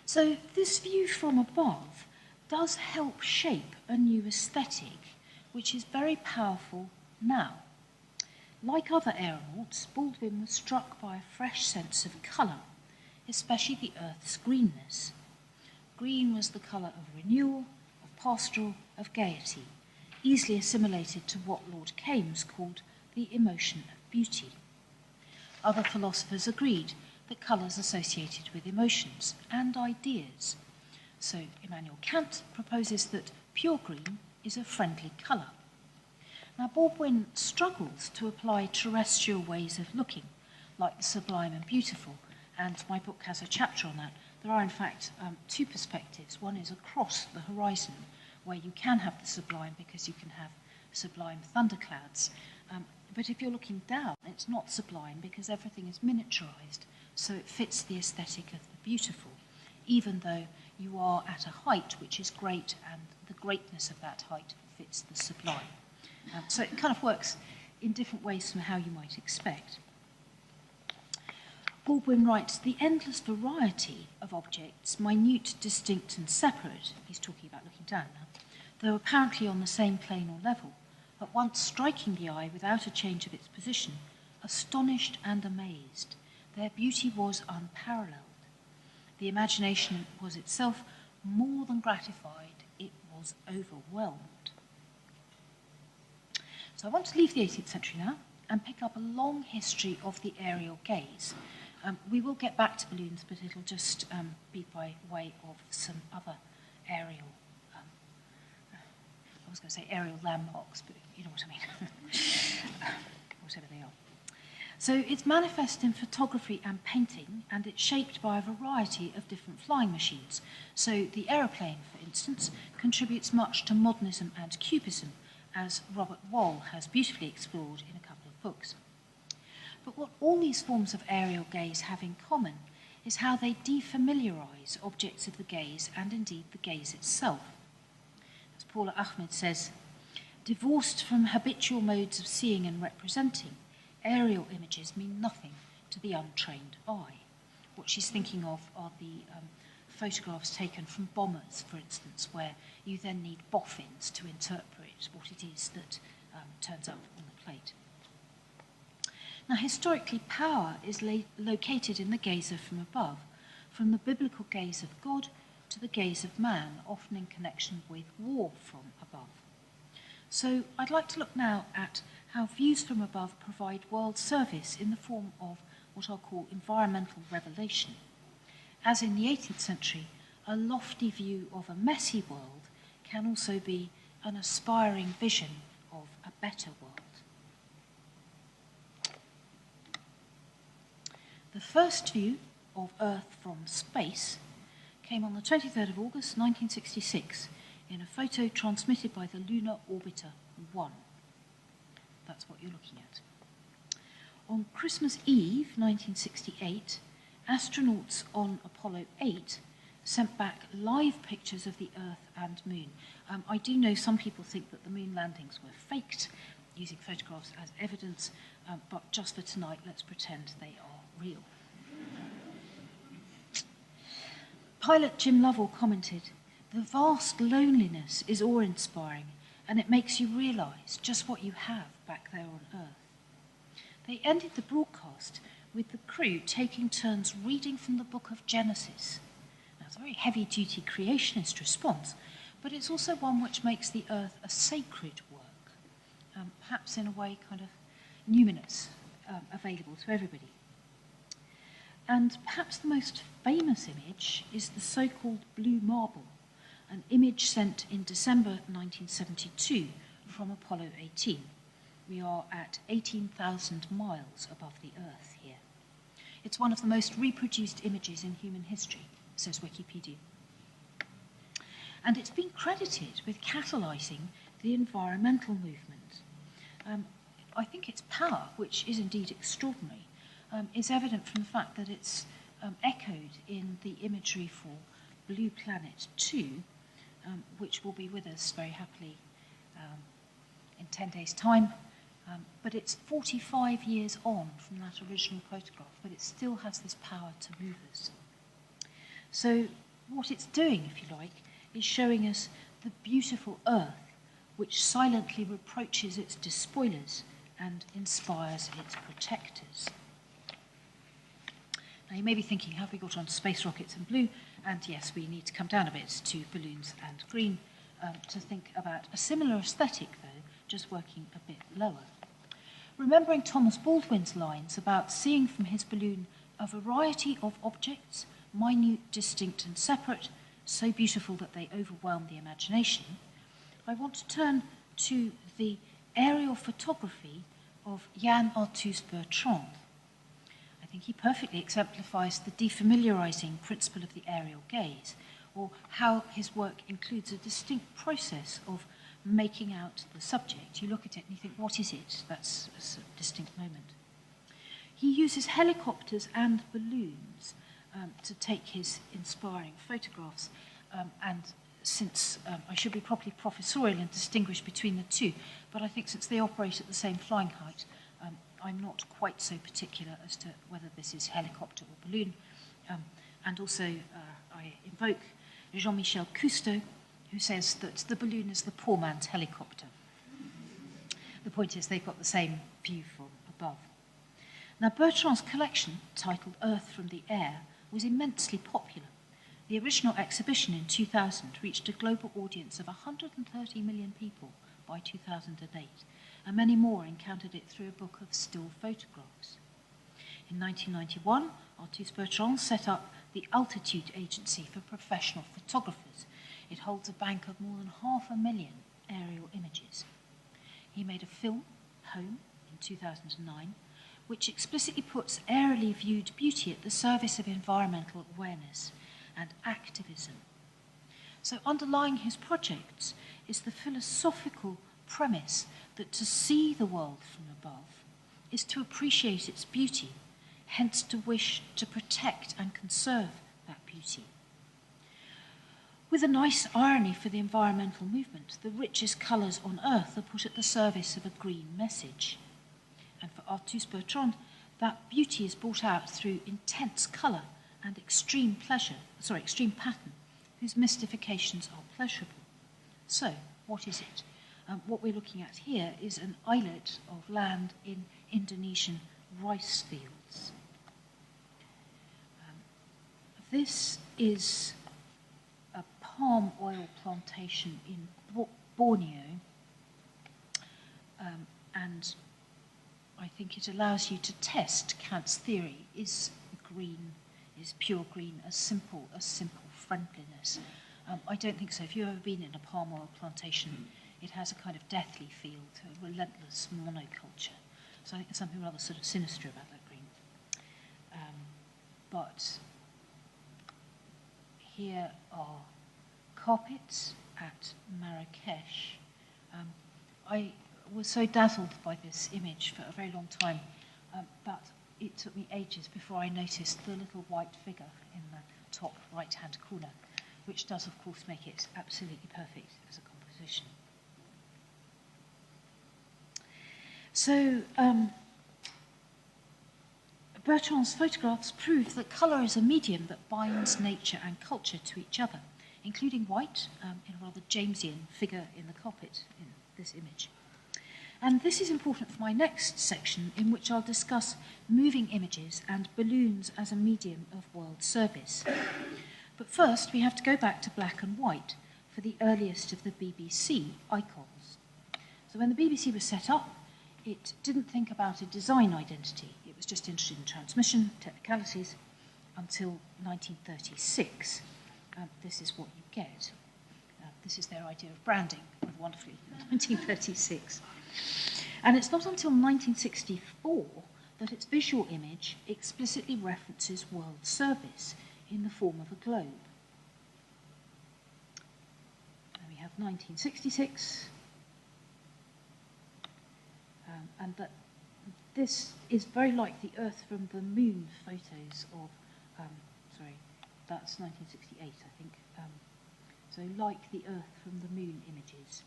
So this view from above does help shape a new aesthetic, which is very powerful now. Like other aeronauts, Baldwin was struck by a fresh sense of colour, especially the Earth's greenness. Green was the colour of renewal, of pastoral, of gaiety, easily assimilated to what Lord Kames called the emotion of beauty. Other philosophers agreed that colours associated with emotions and ideas. So Immanuel Kant proposes that pure green is a friendly colour. Now Baldwin struggles to apply terrestrial ways of looking, like the sublime and beautiful, and my book has a chapter on that. There are in fact two perspectives. One is across the horizon, where you can have the sublime because you can have sublime thunderclouds. But if you're looking down, it's not sublime because everything is miniaturized, so it fits the aesthetic of the beautiful, even though you are at a height which is great and the greatness of that height fits the sublime. So it kind of works in different ways from how you might expect. Baldwin writes, the endless variety of objects, minute, distinct and separate, he's talking about looking down now, though apparently on the same plane or level, at once striking the eye without a change of its position, astonished and amazed. Their beauty was unparalleled. The imagination was itself more than gratified, it was overwhelmed. So I want to leave the 18th century now and pick up a long history of the aerial gaze. We will get back to balloons, but it'll just be by way of some other aerial, I was going to say aerial landmarks, but you know what I mean, whatever they are. So it's manifest in photography and painting, and it's shaped by a variety of different flying machines. So the aeroplane, for instance, contributes much to modernism and cubism, as Robert Wall has beautifully explored in a couple of books. But what all these forms of aerial gaze have in common is how they defamiliarise objects of the gaze and indeed the gaze itself. As Paula Ahmed says, divorced from habitual modes of seeing and representing, aerial images mean nothing to the untrained eye. What she's thinking of are the photographs taken from bombers, for instance, where you then need boffins to interpret what it is that turns up on the plate. Now, historically, power is located in the gazer from above, from the biblical gaze of God to the gaze of man, often in connection with war from above. So I'd like to look now at how views from above provide world service in the form of what I'll call environmental revelation. As in the 18th century, a lofty view of a messy world can also be an aspiring vision of a better world. The first view of Earth from space came on the 23rd of August 1966 in a photo transmitted by the Lunar Orbiter 1. That's what you're looking at. On Christmas Eve 1968, astronauts on Apollo 8 sent back live pictures of the Earth and Moon. I do know some people think that the moon landings were faked, using photographs as evidence, but just for tonight, let's pretend they are real. Pilot Jim Lovell commented, "The vast loneliness is awe-inspiring, and it makes you realise just what you have back there on Earth." They ended the broadcast with the crew taking turns reading from the book of Genesis. Now, it's a very heavy-duty creationist response, but it's also one which makes the earth a sacred work, perhaps in a way kind of numinous, available to everybody. And perhaps the most famous image is the so-called blue marble, an image sent in December 1972 from Apollo 18. We are at 18,000 miles above the Earth here. It's one of the most reproduced images in human history, says Wikipedia. And it's been credited with catalysing the environmental movement. I think its power, which is indeed extraordinary, is evident from the fact that it's echoed in the imagery for Blue Planet 2, which will be with us very happily in 10 days' time. But it's 45 years on from that original photograph, but it still has this power to move us. So what it's doing, if you like, is showing us the beautiful earth, which silently reproaches its despoilers and inspires its protectors. Now you may be thinking, have we got on space rockets and blue? And yes, we need to come down a bit to balloons and green to think about a similar aesthetic, though, just working a bit lower. Remembering Thomas Baldwin's lines about seeing from his balloon a variety of objects, minute, distinct and separate, so beautiful that they overwhelm the imagination, I want to turn to the aerial photography of Jan Arthus Bertrand. I think he perfectly exemplifies the defamiliarizing principle of the aerial gaze, or how his work includes a distinct process of making out the subject. You look at it and you think, what is it? That's a distinct moment. He uses helicopters and balloons to take his inspiring photographs, and since I should be properly professorial and distinguish between the two, but I think since they operate at the same flying height, I'm not quite so particular as to whether this is helicopter or balloon. And also, I invoke Jean-Michel Cousteau, who says that the balloon is the poor man's helicopter. The point is they've got the same view from above. Now, Bertrand's collection, titled Earth from the Air, was immensely popular. The original exhibition in 2000 reached a global audience of 130 million people by 2008, and many more encountered it through a book of still photographs. In 1991, Arthus Bertrand set up the Altitude Agency for Professional Photographers. It holds a bank of more than 500,000 aerial images. He made a film, Home, in 2009, which explicitly puts aerially viewed beauty at the service of environmental awareness and activism. So underlying his projects is the philosophical premise that to see the world from above is to appreciate its beauty, hence to wish to protect and conserve that beauty. With a nice irony for the environmental movement, the richest colours on Earth are put at the service of a green message. And for Arthus Bertrand, that beauty is brought out through intense colour and extreme pattern, whose mystifications are pleasurable. So, what is it? What we're looking at here is an islet of land in Indonesian rice fields. This is a palm oil plantation in Borneo, and I think it allows you to test Kant's theory. Is pure green a simple friendliness? I don't think so. If you've ever been in a palm oil plantation, it has a kind of deathly feel, a relentless monoculture. So I think there's something rather sort of sinister about that green. But here are carpets at Marrakesh. I was so dazzled by this image for a very long time, but it took me ages before I noticed the little white figure in the top right-hand corner, which does, of course, make it absolutely perfect as a composition. So, Bertrand's photographs prove that colour is a medium that binds nature and culture to each other, including white, in a rather Jamesian figure in the carpet in this image. And this is important for my next section, in which I'll discuss moving images and balloons as a medium of world service. But first, we have to go back to black and white for the earliest of the BBC icons. So when the BBC was set up, it didn't think about a design identity. It was just interested in transmission, technicalities, until 1936. This is what you get. This is their idea of branding, wonderfully, 1936. And it's not until 1964 that its visual image explicitly references world service in the form of a globe. And we have 1966, and that this is very like the Earth from the Moon photos of, that's 1968, I think. So like the Earth from the Moon images.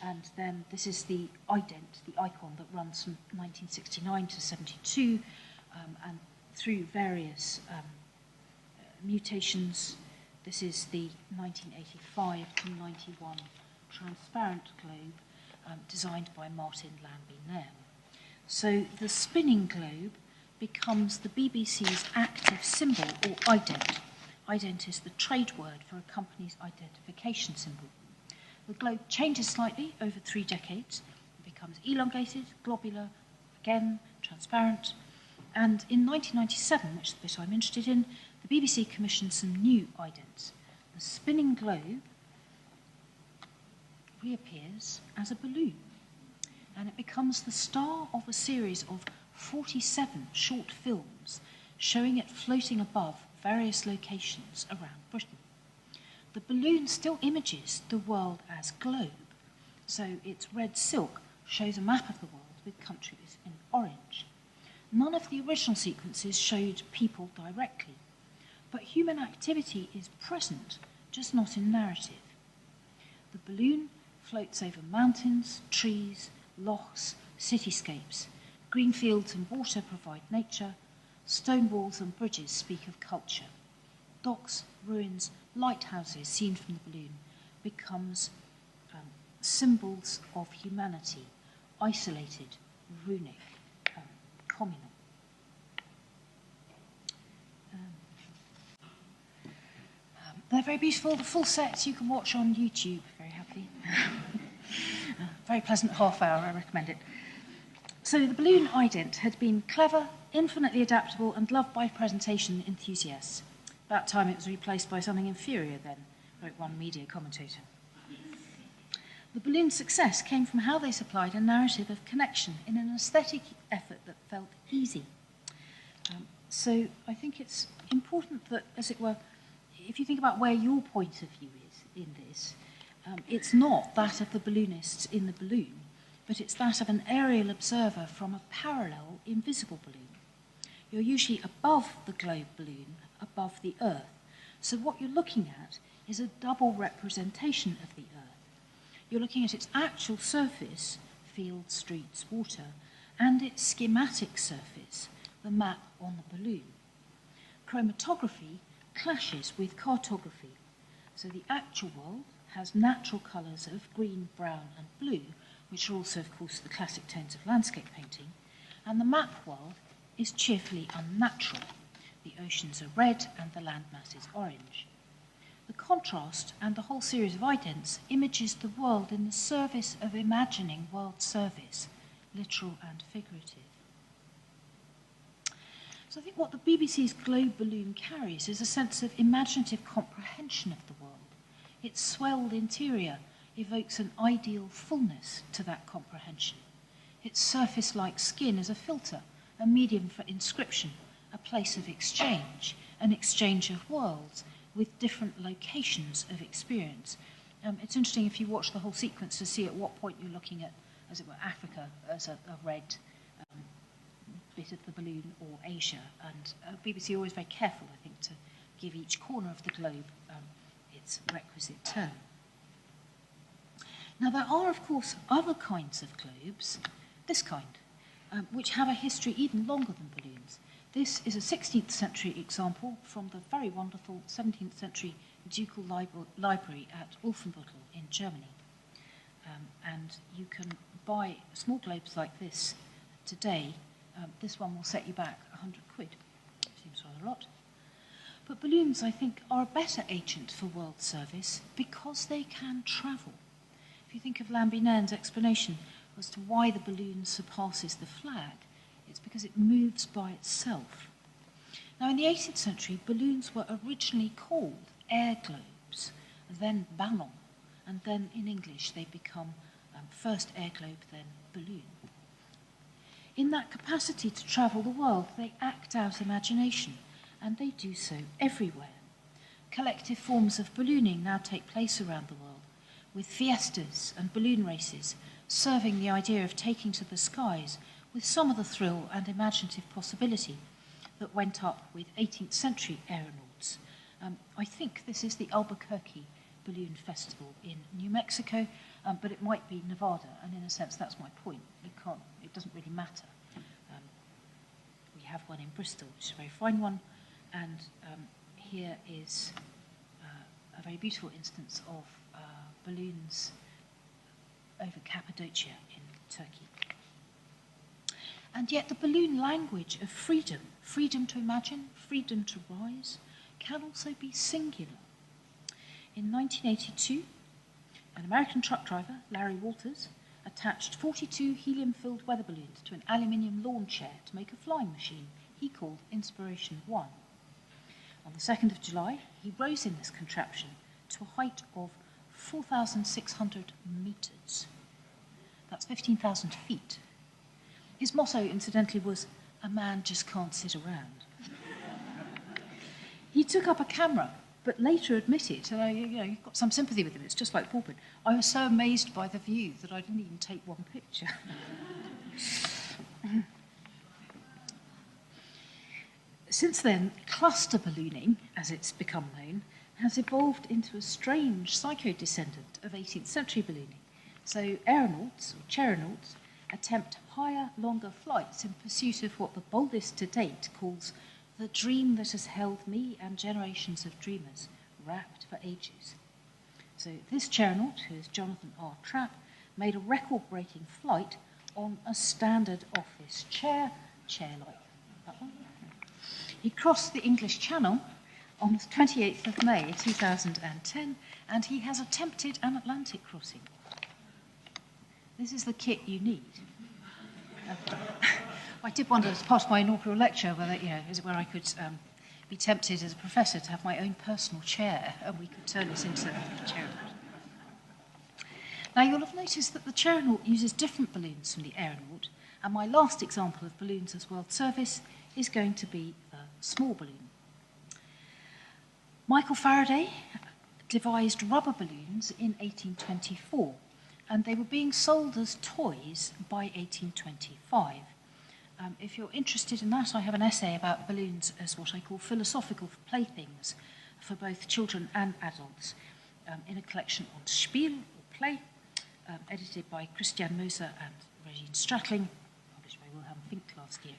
And then this is the ident, the icon that runs from 1969 to 72, and through various mutations. This is the 1985 to 91 transparent globe designed by Martin Lambie-Nairn. So the spinning globe becomes the BBC's active symbol, or ident. Ident is the trade word for a company's identification symbol. The globe changes slightly over 3 decades. It becomes elongated, globular, again, transparent. And in 1997, which is the bit I'm interested in, the BBC commissioned some new idents. The spinning globe reappears as a balloon, and it becomes the star of a series of 47 short films showing it floating above various locations around Britain. The balloon still images the world as globe, so its red silk shows a map of the world with countries in orange. None of the original sequences showed people directly, but human activity is present, just not in narrative. The balloon floats over mountains, trees, lochs, cityscapes. Green fields and water provide nature. Stone walls and bridges speak of culture. Docks, ruins, lighthouses seen from the balloon becomes symbols of humanity, isolated, runic, communal. They're very beautiful. The full sets you can watch on YouTube very happily. Very pleasant half hour, I recommend it. So the balloon ident had been clever, infinitely adaptable, and loved by presentation enthusiasts. About time it was replaced by something inferior then, wrote one media commentator. The balloon's success came from how they supplied a narrative of connection in an aesthetic effort that felt easy. So I think it's important that, as it were, if you think about where your point of view is in this, it's not that of the balloonists in the balloon, but it's that of an aerial observer from a parallel, invisible balloon. You're usually above the globe balloon, above the Earth. So what you're looking at is a double representation of the Earth. You're looking at its actual surface, fields, streets, water, and its schematic surface, the map on the balloon. Chromatography clashes with cartography. So the actual world has natural colours of green, brown and blue, which are also, of course, the classic tones of landscape painting, and the map world is cheerfully unnatural. The oceans are red and the landmass is orange. The contrast and the whole series of idents images the world in the service of imagining world service, literal and figurative. So I think what the BBC's globe balloon carries is a sense of imaginative comprehension of the world. Its swelled interior evokes an ideal fullness to that comprehension. Its surface-like skin is a filter, a medium for inscription, a place of exchange, an exchange of worlds with different locations of experience. It's interesting if you watch the whole sequence to see at what point you're looking at, as it were, Africa as a red bit of the balloon, or Asia. And BBC are always very careful, I think, to give each corner of the globe its requisite term. Now, there are, of course, other kinds of globes, this kind, which have a history even longer than balloons. This is a 16th century example from the very wonderful 17th century Ducal Library at Ulfenbüttel in Germany. And you can buy small globes like this today. This one will set you back £100. Seems rather a lot. But balloons, I think, are a better agent for world service because they can travel. If you think of Lambinen's explanation as to why the balloon surpasses the flag, it's because it moves by itself. Now, in the 18th century, balloons were originally called air globes, then ballon, and then in English they become first air globe, then balloon. In that capacity to travel the world, they act out imagination, and they do so everywhere. Collective forms of ballooning now take place around the world, with fiestas and balloon races serving the idea of taking to the skies with some of the thrill and imaginative possibility that went up with 18th century aeronauts. I think this is the Albuquerque Balloon Festival in New Mexico, but it might be Nevada, and in a sense that's my point. It doesn't really matter. We have one in Bristol, which is a very fine one, and here is a very beautiful instance of balloons over Cappadocia in Turkey. And yet the balloon language of freedom, freedom to imagine, freedom to rise, can also be singular. In 1982, an American truck driver, Larry Walters, attached 42 helium-filled weather balloons to an aluminium lawn chair to make a flying machine he called Inspiration 1. On the 2nd of July, he rose in this contraption to a height of 4,600 metres. That's 15,000 feet. His motto, incidentally, was, "A man just can't sit around." He took up a camera, but later admitted, and you've got some sympathy with him, it's just like Baldwin, "I was so amazed by the view that I didn't even take one picture." Since then, cluster ballooning, as it's become known, has evolved into a strange psycho-descendant of 18th century ballooning. So aeronauts, or chaironauts, attempt higher, longer flights in pursuit of what the boldest to date calls the dream that has held me and generations of dreamers rapt for ages. So this chaironaut, who is Jonathan R. Trapp, made a record-breaking flight on a standard office chair like that one. He crossed the English Channel on the 28th of May 2010, and he has attempted an Atlantic crossing. This is the kit you need. I did wonder, as part of my inaugural lecture, whether, is it where I could be tempted as a professor to have my own personal chair, and we could turn this into a chaironaut. Now, you'll have noticed that the chaironaut uses different balloons from the aeronaut, and my last example of balloons as world service is going to be a small balloon. Michael Faraday devised rubber balloons in 1824, and they were being sold as toys by 1825. If you're interested in that, I have an essay about balloons as what I call philosophical playthings for both children and adults in a collection on Spiel, or play, edited by Christian Moser and Regine Stratling, published by Wilhelm Fink last year.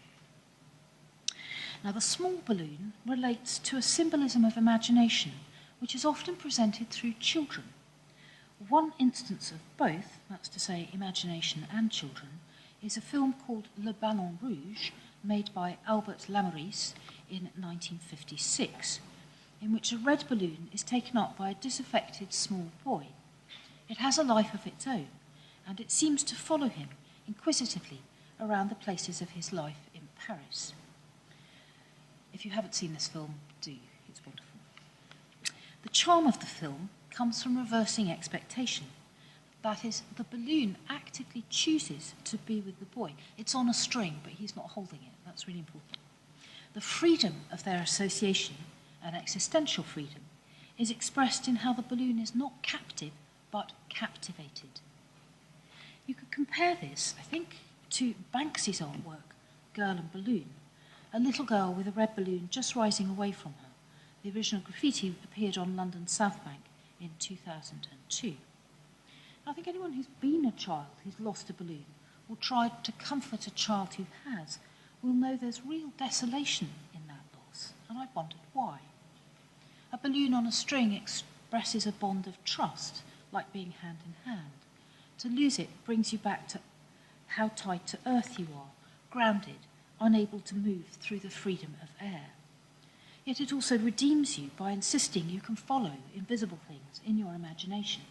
Now, the small balloon relates to a symbolism of imagination, which is often presented through children. One instance of both, that's to say imagination and children, is a film called Le Ballon Rouge, made by Albert Lamouris in 1956, in which a red balloon is taken up by a disaffected small boy. It has a life of its own, and it seems to follow him inquisitively around the places of his life in Paris. If you haven't seen this film, do. It's wonderful. The charm of the film comes from reversing expectation. That is, the balloon actively chooses to be with the boy. It's on a string, but he's not holding it. That's really important. The freedom of their association, an existential freedom, is expressed in how the balloon is not captive, but captivated. You could compare this, I think, to Banksy's artwork, Girl and Balloon, a little girl with a red balloon just rising away from her. The original graffiti appeared on London's South Bank in 2002. I think anyone who's been a child who's lost a balloon or tried to comfort a child who has will know there's real desolation in that loss, and I've wondered why. A balloon on a string expresses a bond of trust, like being hand in hand. To lose it brings you back to how tied to earth you are, grounded, unable to move through the freedom of air. yet it also redeems you by insisting you can follow invisible things in your imagination.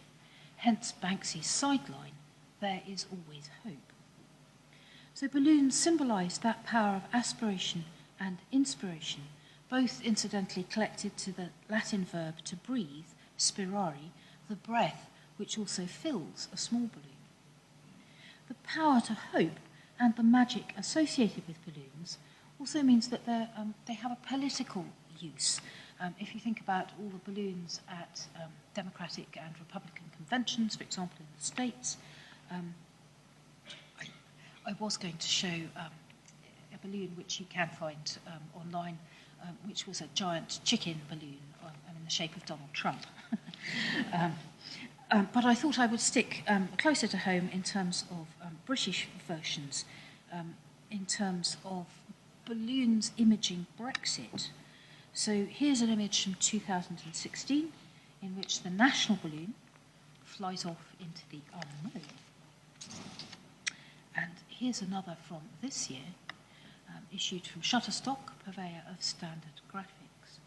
Hence Banksy's sideline, there is always hope. So balloons symbolise that power of aspiration and inspiration, both incidentally collected to the Latin verb to breathe, spirare, the breath which also fills a small balloon. The power to hope and the magic associated with balloons also means that they have a political use. If you think about all the balloons at Democratic and Republican conventions, for example, in the States, I was going to show a balloon which you can find online, which was a giant chicken balloon in the shape of Donald Trump. But I thought I would stick closer to home in terms of British versions, in terms of balloons imaging Brexit. So here's an image from 2016 in which the national balloon flies off into the unknown. And here's another from this year, issued from Shutterstock, purveyor of standard graphics.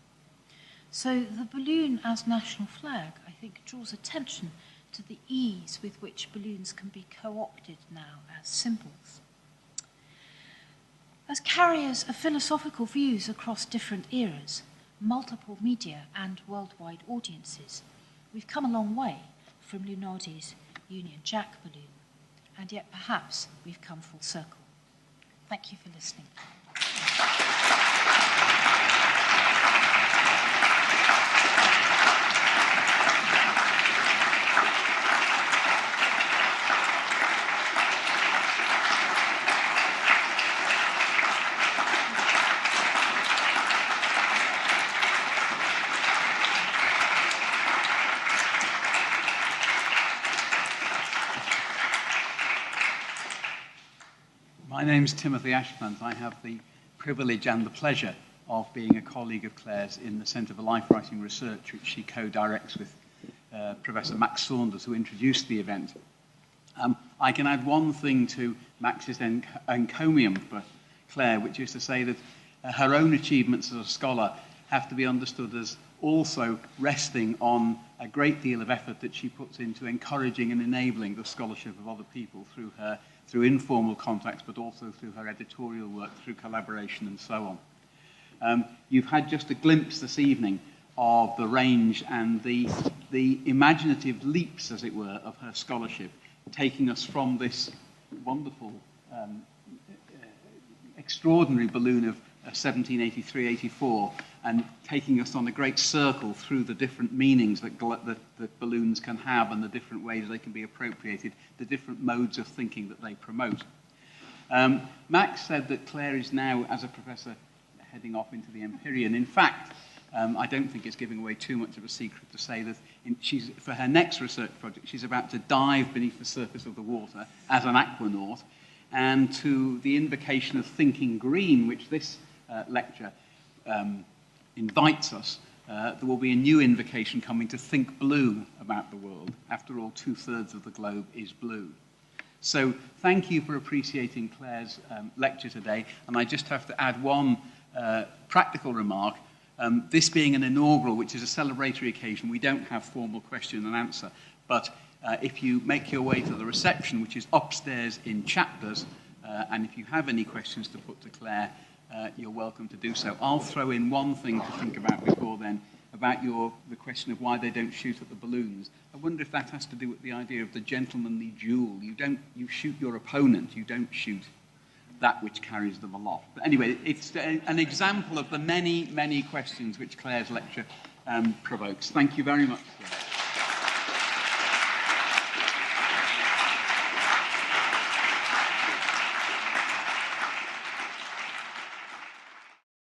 So the balloon as national flag, I think, draws attention to the ease with which balloons can be co-opted now as symbols. As carriers of philosophical views across different eras, multiple media and worldwide audiences, we've come a long way from Lunardi's Union Jack balloon, and yet perhaps we've come full circle. Thank you for listening. My name's Timothy Ashplant. I have the privilege and the pleasure of being a colleague of Claire's in the Centre for Life Writing Research, which she co-directs with Professor Max Saunders, who introduced the event. I can add one thing to Max's encomium for Claire, which is to say that her own achievements as a scholar have to be understood as also resting on a great deal of effort that she puts into encouraging and enabling the scholarship of other people through informal contacts, but also through her editorial work, through collaboration and so on. You've had just a glimpse this evening of the range and the imaginative leaps, as it were, of her scholarship, taking us from this wonderful, extraordinary balloon of 1783-84 and taking us on a great circle through the different meanings that balloons can have and the different ways they can be appropriated, the different modes of thinking that they promote. Max said that Claire is now, as a professor, heading off into the Empyrean. In fact, I don't think it's giving away too much of a secret to say that for her next research project, she's about to dive beneath the surface of the water as an aquanaut, and to the invocation of thinking green, which this lecture invites us, there will be a new invocation coming to think blue about the world. After all, 2/3 of the globe is blue. So thank you for appreciating Claire's lecture today. And I just have to add one practical remark. This being an inaugural, which is a celebratory occasion, we don't have formal question and answer. But if you make your way to the reception, which is upstairs in chapters, and if you have any questions to put to Claire, you're welcome to do so. I'll throw in one thing to think about before then, about the question of why they don't shoot at the balloons. I wonder if that has to do with the idea of the gentlemanly duel. You shoot your opponent, you don't shoot that which carries them aloft. But anyway, it's an example of the many, many questions which Claire's lecture provokes. Thank you very much.